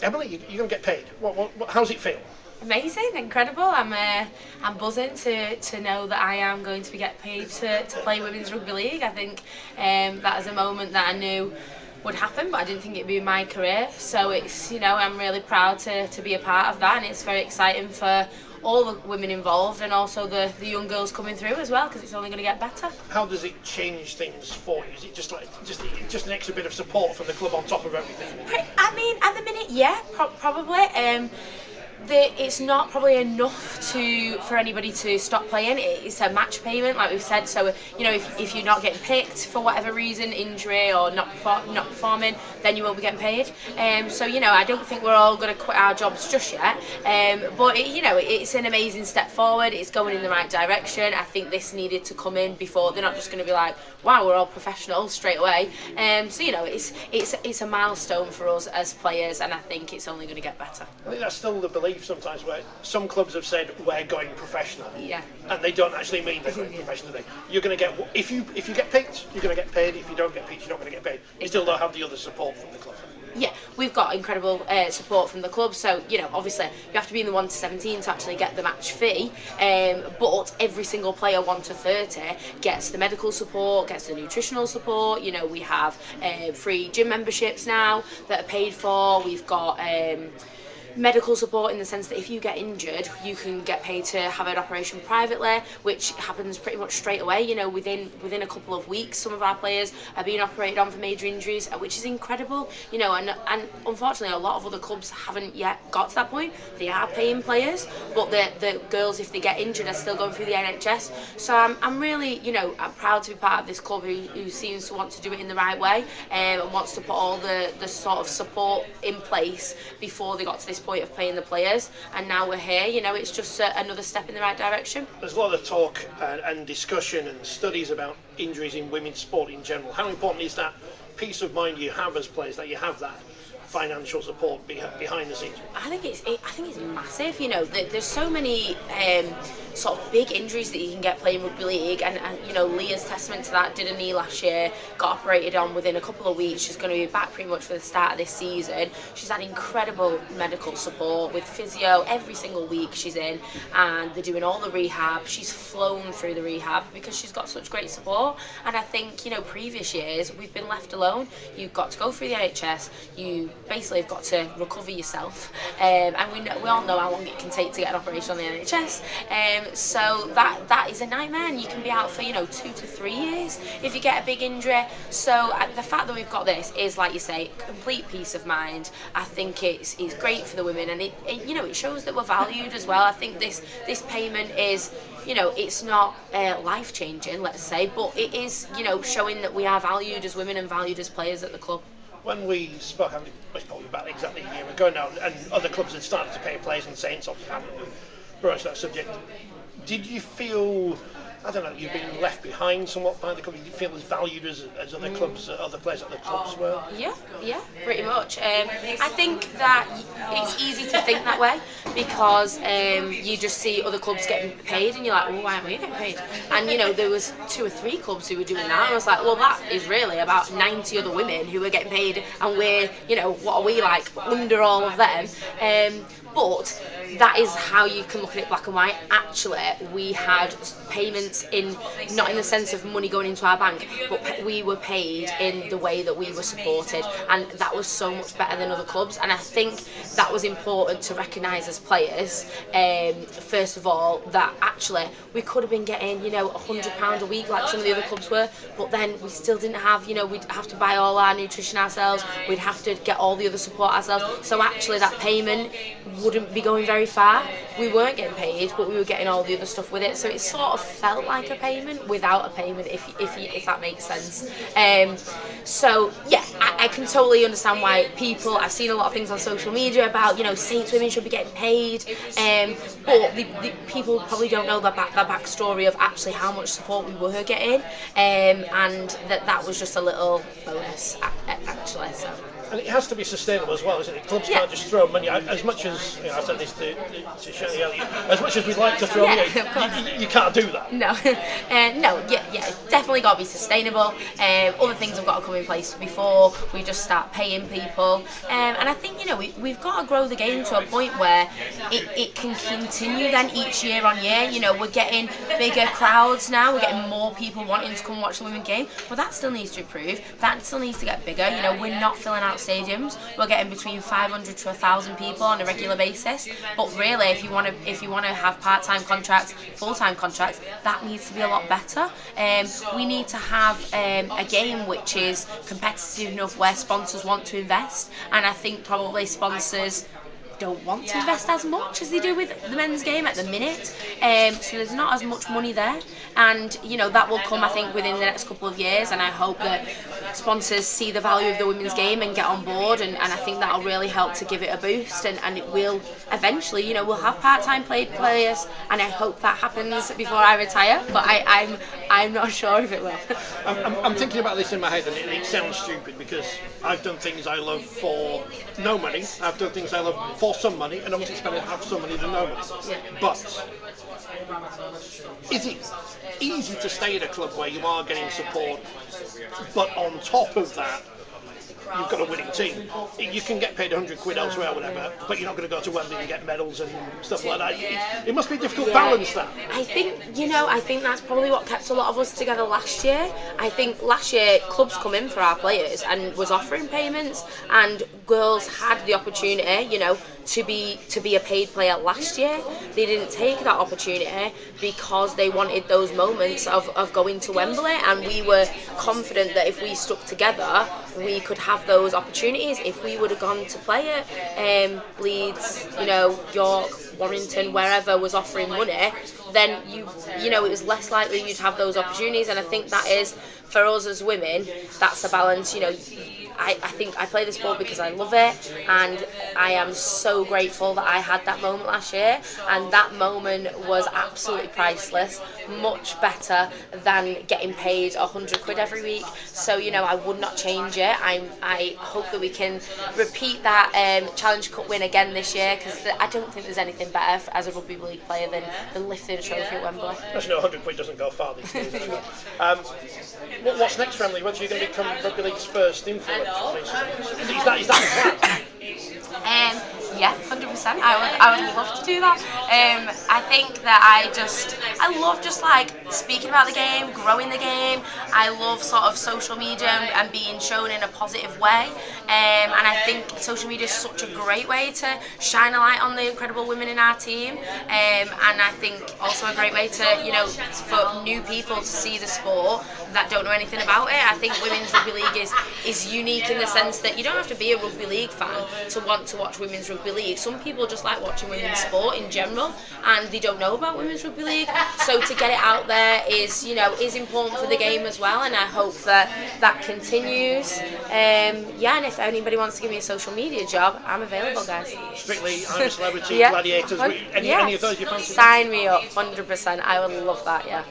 Emily, you're going to get paid. How's it feel? Amazing, incredible. I'm buzzing to know that I am going to be getting paid to play Women's Rugby League. I think that is a moment that I knew would happen, but I didn't think it'd be my career. So it's, I'm really proud to be a part of that, and it's very exciting for all the women involved and also the young girls coming through as well, because it's only going to get better. How does it change things for you? Is it just an extra bit of support from the club on top of everything? I mean, at the minute, yeah, probably. It's not probably enough for anybody to stop playing. It's a match payment, like we've said. So if you're not getting picked for whatever reason, injury or not performing, then you won't be getting paid. So I don't think we're all going to quit our jobs just yet. But it's an amazing step forward. It's going in the right direction. I think this needed to come in before. They're not just going to be like, wow, we're all professionals straight away. So it's a milestone for us as players, and I think it's only going to get better. I think that's still the belief sometimes, where some clubs have said we're going professional, and they don't actually mean they're going professional. You're going to get, if you get picked, you're going to get paid. If you don't get picked, you're not going to get paid. You still don't have the other support from the club. Yeah, we've got incredible support from the club. So obviously you have to be in the 1 to 17 to actually get the match fee. But every single player 1 to 30 gets the medical support, gets the nutritional support. We have free gym memberships now that are paid for. We've got medical support in the sense that if you get injured, you can get paid to have an operation privately, which happens pretty much straight away. Within a couple of weeks, some of our players are being operated on for major injuries, which is incredible. And unfortunately, a lot of other clubs haven't yet got to that point. They are paying players, but the girls, if they get injured, are still going through the NHS. So I'm really, I'm proud to be part of this club who seems to want to do it in the right way and wants to put all the sort of support in place before they got to this point of paying the players, and now we're here. It's just another step in the right direction. There's a lot of talk and discussion and studies about injuries in women's sport in general. How important is that peace of mind you have as players, that you have that financial support behind the scenes? I think it's massive. There's so many sort of big injuries that you can get playing rugby league, and Leah's testament to that. Did a knee last year, got operated on within a couple of weeks. She's going to be back pretty much for the start of this season. She's had incredible medical support with physio every single week she's in, and they're doing all the rehab. She's flown through the rehab because she's got such great support. And I think previous years we've been left alone. You've got to go through the NHS. You basically have got to recover yourself, and we all know how long it can take to get an operation on the NHS. So that is a nightmare, and you can be out for 2 to 3 years if you get a big injury. So the fact that we've got this is, like you say, complete peace of mind. I think it's great for the women, and it shows that we're valued as well. I think this payment is, it's not life changing, let's say, but it is showing that we are valued as women and valued as players at the club. When we spoke, it's probably about exactly a year ago now, and other clubs had started to pay players, and Saints obviously haven't broached that subject. Did you feel, I don't know, you've been left behind somewhat by the club? Did you feel as valued as other clubs, other players at the clubs were? Yeah, pretty much. I think that it's easy to think that way because you just see other clubs getting paid, and you're like, well, why aren't we getting paid? And there was 2 or 3 clubs who were doing that, and I was like, well, that is really about 90 other women who are getting paid, and we're, what are we like under all of them? But that is how you can look at it black and white. Actually, we had payments not in the sense of money going into our bank, but we were paid in the way that we were supported, and that was so much better than other clubs. And I think that was important to recognise as players, first of all, that actually we could have been getting £100 a week like some of the other clubs were, but then we still didn't have, we'd have to buy all our nutrition ourselves, we'd have to get all the other support ourselves. So actually that payment wouldn't be going very far. We weren't getting paid, but we were getting all the other stuff with it. So it sort of felt like a payment without a payment, if that makes sense. So yeah, I can totally understand why I've seen a lot of things on social media about Saints women should be getting paid, but the people probably don't know the backstory of actually how much support we were getting, and that was just a little bonus actually. So. And it has to be sustainable as well, isn't it? Clubs can't just throw money out. As much as, I said this to Shelley earlier, as much as we'd like to throw money out, you can't do that. No, it's definitely got to be sustainable. Other things have got to come in place before we just start paying people. And I think, we've got to grow the game to a point where it can continue then each year on year. We're getting bigger crowds now, we're getting more people wanting to come watch the women's game, but that still needs to improve. That still needs to get bigger. We're not filling out stadiums. We're getting between 500 to 1,000 people on a regular basis. But really, if you want to have part-time contracts, full-time contracts, that needs to be a lot better. We need to have a game which is competitive enough where sponsors want to invest, and I think probably sponsors don't want to invest as much as they do with the men's game at the minute, so there's not as much money there, and that will come, I think, within the next couple of years, and I hope that sponsors see the value of the women's game and get on board, and I think that'll really help to give it a boost, and it will eventually, we'll have part-time players, and I hope that happens before I retire, but I'm not sure if it will. I'm thinking about this in my head, and it sounds stupid because I've done things I love for no money, I've done things I love for some money, and obviously it's better to have some money than no money. But is it easy to stay at a club where you are getting support, but on top of that, you've got a winning team? You can get paid 100 quid elsewhere or whatever, but you're not going to go to Wembley and get medals and stuff like that. It must be a difficult balance, that. I think that's probably what kept a lot of us together last year. I think last year clubs come in for our players and was offering payments, and girls had the opportunity, to be a paid player last year. They didn't take that opportunity because they wanted those moments of going to Wembley, and we were confident that if we stuck together, we could have those opportunities. If we would have gone to play at Leeds, York, Warrington, wherever was offering money, then it was less likely you'd have those opportunities. And I think that is, for us as women, that's a balance. I think I play the sport because I love it, and I am so grateful that I had that moment last year, and that moment was absolutely priceless, much better than getting paid 100 quid every week. So I would not change it. I hope that we can repeat that Challenge Cup win again this year, because I don't think there's anything better as a rugby league player than lifting a trophy at Wembley. As you know, 100 quid doesn't go far these days. What's next for Emily? When's you going to become Rugby League's first influencer? Is that the plan? Yeah, 100%. I would love to do that. I think that I love just like speaking about the game, growing the game. I love sort of social media and being shown in a positive way. And I think social media is such a great way to shine a light on the incredible women in our team. And I think also a great way to, for new people to see the sport that don't know anything about it. I think women's rugby league is unique in the sense that you don't have to be a rugby league fan to want to watch women's rugby league. Some people just like watching women's sport in general, and they don't know about women's rugby league. So to get it out there is important for the game as well, and I hope that continues. And if anybody wants to give me a social media job, I'm available, guys. Strictly, I'm a Celebrity, Gladiators. Any of those you fancy? Sign me up, 100%. I would love that. Yeah.